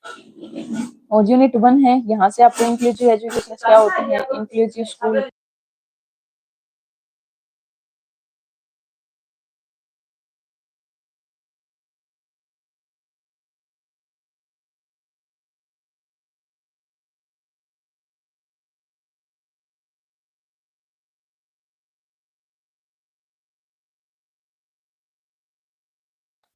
और यूनिट 1 है, यहाँ से आपको इंक्लूसिव एजुकेशन क्या होते हैं, इंक्लूसिव स्कूल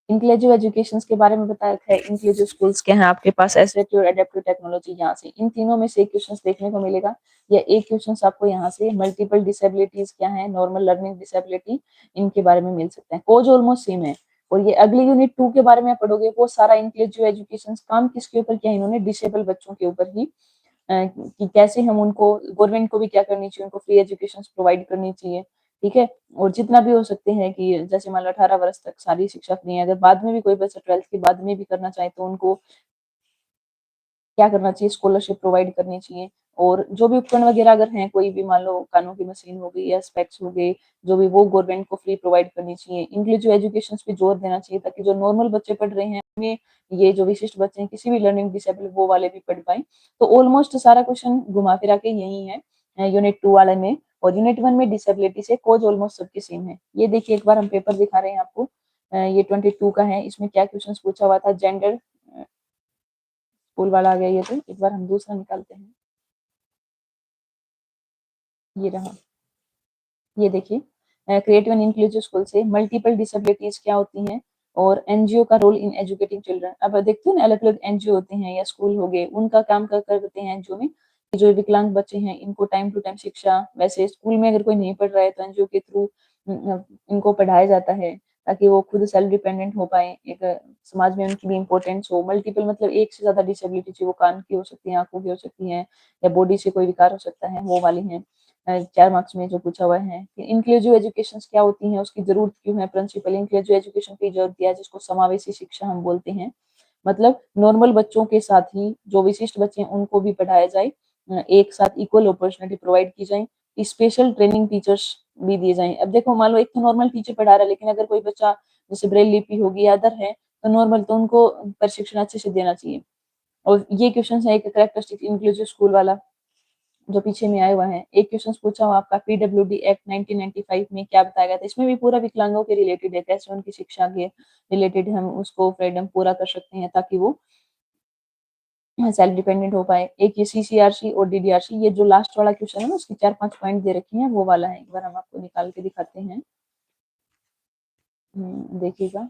इंक्लूसिव एजुकेशन के बारे में बताया है। इंक्लूसिव स्कूल्स क्या है आपके पास, एसेटिव और एडेप्टिव टेक्नोलॉजी, यहाँ से इन तीनों में से एक क्वेश्चन देखने को मिलेगा, या एक क्वेश्चन आपको यहाँ से मल्टीपल डिसेबिलिटीज क्या है, नॉर्मल लर्निंग डिसेबिलिटी, इनके बारे में मिल सकते हैं। कोज ऑलमोस्ट सेम है। और ये अगले यूनिट 2 के बारे में पढ़ोगे, वो सारा इंक्लूसिव एजुकेशन काम किसके ऊपर किया, इन्होंने डिसेबल बच्चों के ऊपर ही, कि कैसे हम उनको, गवर्नमेंट को भी क्या करनी चाहिए, उनको फ्री एजुकेशन प्रोवाइड करनी चाहिए, ठीक है। और जितना भी हो सकते हैं कि जैसे मान लो 18 वर्ष तक सारी शिक्षा फ्री है, अगर बाद में भी कोई बच्चा 12th के बाद में भी करना चाहे तो उनको क्या करना चाहिए, स्कॉलरशिप प्रोवाइड करनी चाहिए। और जो भी उपकरण वगैरह अगर हैं, कोई भी मान लो कानों की मशीन हो गई या स्पेक्स हो गए, जो भी, वो गवर्नमेंट को फ्री प्रोवाइड करनी चाहिए। इंक्लूसिव एजुकेशन पे जोर देना चाहिए ताकि जो नॉर्मल बच्चे पढ़ रहे हैं उनमें ये जो विशिष्ट बच्चे हैं किसी भी लर्निंग डिसेबल वो वाले भी पढ़ पाए। तो ऑलमोस्ट सारा क्वेश्चन घुमा फिरा के यही है यूनिट 2 वाले में। और यूनिट 1 में डिसेबिलिटी से कोज ऑलमोस्ट सबके सेम है। ये देखिए, एक बार हम पेपर दिखा रहे हैं आपको, ये 22 का है। इसमें क्या क्वेश्चन पूछा हुआ था, जेंडर, स्कूल वाला आ गया ये। तो एक बार हम दूसरा निकालते हैं, ये रहा। ये देखिए, क्रिएटिव एंड इंक्लूसिव स्कूल से मल्टीपल डिसेबिलिटीज क्या होती हैं, और एनजीओ का रोल इन एजुकेटिंग चिल्ड्रन। अब देखते हैं ना, अलग अलग एनजीओ होते हैं या स्कूल हो गए, उनका काम कर करते हैं एनजीओ में, कि जो विकलांग बच्चे हैं इनको टाइम टू टाइम शिक्षा, वैसे स्कूल में अगर कोई नहीं पढ़ रहा है तो एनजीओ के थ्रू इनको पढ़ाया जाता है ताकि वो खुद सेल्फ डिपेंडेंट हो पाए, एक समाज में उनकी भी इम्पोर्टेंस हो। मल्टीपल मतलब एक से ज्यादा डिसेबिलिटी चाहिए, वो कान की हो सकती है, आंखों की हो सकती है, या बॉडी से कोई विकार हो सकता है, वो वाली है। 4 मार्क्स में जो पूछा हुआ है कि इंक्लूसिव एजुकेशन क्या होती है, उसकी जरूरत क्यों है। प्रिंसिपल इंक्लूसिव एजुकेशन की जरूरत दिया है, जिसको समावेशी शिक्षा हम बोलते हैं। मतलब नॉर्मल बच्चों के साथ ही जो विशिष्ट बच्चे हैं उनको भी पढ़ाया जाए, एक साथ इक्वल अपॉर्चुनिटी प्रोवाइड की जाए, स्पेशल ट्रेनिंग टीचर्स भी दिए जाएं। अब देखो, मान लो एक तो नॉर्मल टीचर पढ़ा रहा है, लेकिन अगर कोई बच्चा जैसे ब्रेल लिपि होगी या अदर है, तो नॉर्मल तो उनको प्रशिक्षण अच्छे से देना चाहिए। और ये क्वेश्चन है एक करेक्टरिस्टिक इंक्लूसिव स्कूल वाला, जो पीछे में आया हुआ है। एक क्वेश्चन पूछा हुआ आपका, पीडब्ल्यूडी एक्ट 1995 में क्या बताया गया था। इसमें भी पूरा विकलांगों के रिलेटेड है, कैसे उनकी शिक्षा के रिलेटेड हम उसको फ्रीडम पूरा कर सकते हैं ताकि वो सेल्फ डिपेंडेंट हो पाए। एक ये सीसीआरसी और डीडीआरसी, ये जो लास्ट वाला क्वेश्चन है ना, उसके 4-5 पॉइंट दे रखे हैं, वो वाला है। एक बार हम आपको निकाल के दिखाते हैं, देखिएगा।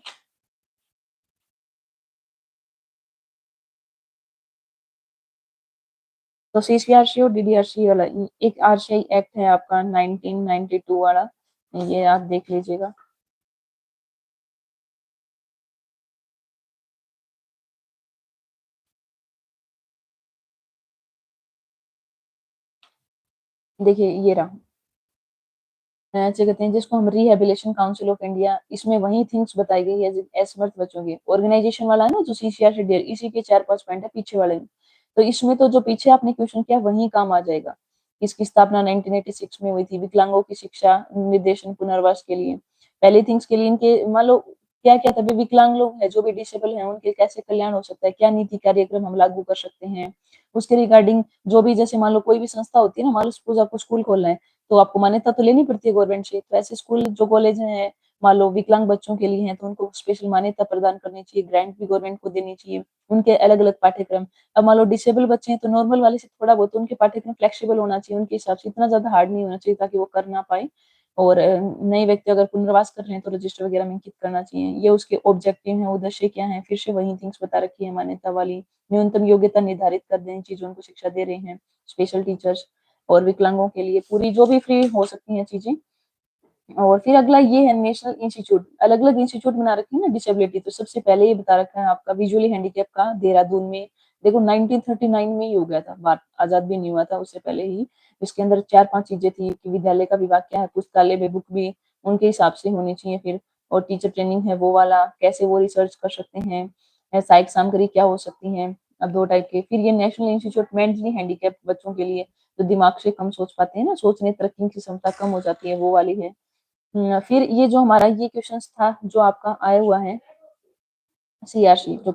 तो सीसीआरसी और डीडीआरसी वाला, एक आरसीआई एक्ट है आपका 1992 वाला, ये आप देख लीजिएगा। देखिए ये रहा, क्या कहते हैं जिसको हम रिहेबिलिटेशन काउंसिल ऑफ इंडिया, इसमें वही थिंग्स बताई गई है असमर्थ बच्चों के। ऑर्गेनाइजेशन वाला है ना जो सीसीआर से डेर, इसी के 4-5 पॉइंट है पीछे वाले में। तो इसमें तो जो पीछे आपने क्वेश्चन किया वही काम आ जाएगा। इसकी स्थापना 1986 में हुई थी, विकलांगों की शिक्षा निर्देशन पुनर्वास के लिए, पहले थिंग्स के लिए। इनके मान लो क्या क्या तभी विकलांग लोग हैं जो भी डिसेबल हैं, उनके कैसे कल्याण हो सकता है, क्या नीति कार्यक्रम हम लागू कर सकते हैं उसके रिगार्डिंग। जो भी जैसे मान लो कोई भी संस्था होती है ना, मान लो सपोज आपको स्कूल खोलना है, तो आपको मान्यता तो लेनी पड़ती है गवर्नमेंट से। तो ऐसे स्कूल जो कॉलेज हैं मान लो विकलांग बच्चों के लिए हैं, तो उनको स्पेशल मान्यता प्रदान करनी चाहिए, ग्रांट भी गवर्नमेंट को देनी चाहिए, उनके अलग अलग पाठ्यक्रम। अब मान लो डिसेबल बच्चे हैं तो नॉर्मल वाले से थोड़ा बहुत उनके पाठ्यक्रम फ्लेक्सिबल होना चाहिए, उनके हिसाब से इतना ज्यादा हार्ड नहीं होना चाहिए ताकि वो कर ना पाए। और नए व्यक्ति अगर पुनर्वास कर रहे हैं तो रजिस्टर वगैरह में अंकित करना चाहिए। ये उसके ऑब्जेक्टिव है, उद्देश्य क्या है, फिर से वही थिंग्स बता रखी है मान्यता वाली। न्यूनतम योग्यता निर्धारित कर दें चीजों को शिक्षा दे रहे हैं स्पेशल टीचर्स, और विकलांगों के लिए पूरी जो भी फ्री हो सकती हैं चीजें। और फिर अगला ये है नेशनल इंस्टीट्यूट, अलग अलग इंस्टीट्यूट बना रखे हैं ना डिसेबिलिटी। तो सबसे पहले ये बता रखा है आपका विजुअली हैंडीकैप का देहरादून में। देखो 1939 में ही हो गया था, बात आजाद भी नहीं हुआ था उससे पहले ही। इसके अंदर 4-5 चीजें थी कि विद्यालय का विभाग क्या है, पुस्तकालय में बुक भी उनके हिसाब से होनी चाहिए। फिर और टीचर ट्रेनिंग है वो वाला, कैसे वो रिसर्च कर सकते हैं, सहायक सामग्री क्या हो सकती है। अब 2 टाइप के। फिर ये नेशनल इंस्टीट्यूट मेंटली हैंडीकैप बच्चों के लिए, तो दिमाग से कम सोच पाते हैं ना, सोचने तरक्की की क्षमता कम हो जाती है, वो वाली है। फिर ये जो हमारा ये क्वेश्चन था जो आपका आया हुआ है सीआरसी, जो